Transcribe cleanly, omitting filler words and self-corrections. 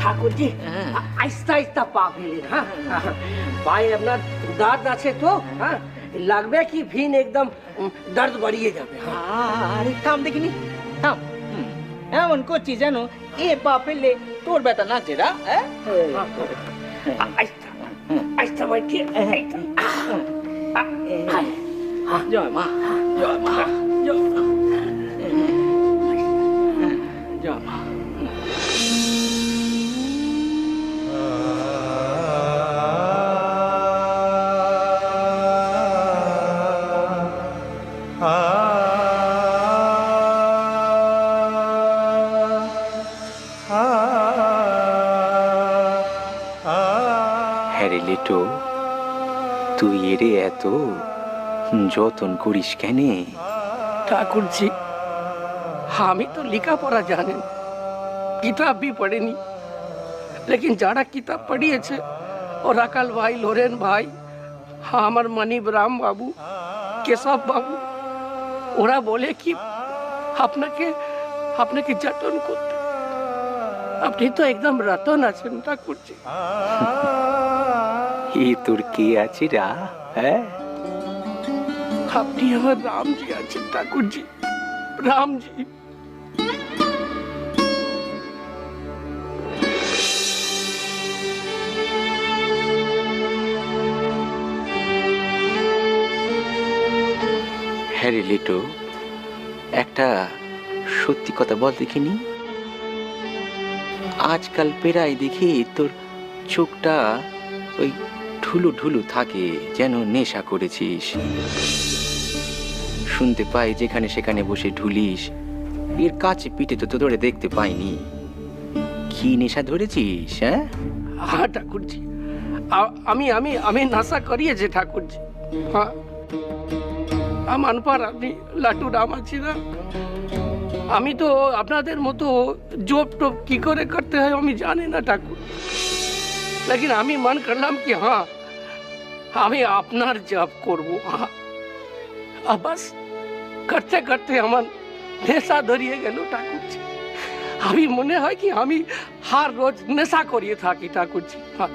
ঠাকুর জি আস্তে আস্তে পা ফেলেন। হ্যাঁ পায়ে আপনার দাঁত আছে তো, হ্যাঁ লাগবে কি ভিন একদম দর্দ বাড়িয়ে যাবে। আরে থাম দেখিনি, থাম। এমন করছি যেন এ পা ফেললে তোর ব্যথা লাগছে রা। আস্তে আস্তে ভাই ঠিক। জয় মা, জয় মা, জয় মা, জয় মা। হ্যাঁ রে লিটু, তুই এরে এত যতন করিস কেনে? ठाकुर जी हामी तो लिखा पढ़ा जाने, किताब भी पढ़ेनी, लेकिन जाड़ा किताब पढ़ी है और अकाल भाई, लोरेन भाई, हमार मनीब राम बाबू, केशव बाबू, ओरा बोले कि अपने के जतन करते। अपनी तो एकदम रतन आছেন ठाकुर जी। এ তোর কে আছে রা? হ্যাঁ আপনি আমার রাম জি আছেন ঠাকুর জি, রাম জি। হ্যাঁ রে লিটু, একটা সত্যি কথা বল দেখিনি, আজকাল পেরাই দেখি তোর চোখটা ওই ঢুলু ঢুলু থাকে, যেন নেশা করেছিস। শুনতে পাই যেখানে সেখানে বসে ঢুলিস, এর কাছে পিঠে তো তোরে দেখতে পাইনি। কি নেশা ধরেছিস? হ্যাঁ হ্যাঁ ঠাকুর জি, আমি আমি আমি নাশা করিয়েছি ঠাকুর জি। হ্যাঁ আমার পর আপনি লাটু রাম আছি না, আমি তো আপনাদের মতো জব টপ কি করে করতে হয় আমি জানি না ঠাকুর, लेकिन আমি মন করলাম কি হ্যাঁ আমি আপনার জব করব। বাস করতে করতে আমার নেশা ধরিয়ে গেল ঠাকুর জি। আমি মনে হয় কি আমি হার রোজ নেশা করিয়ে থাকি ঠাকুর জি। হ্যাঁ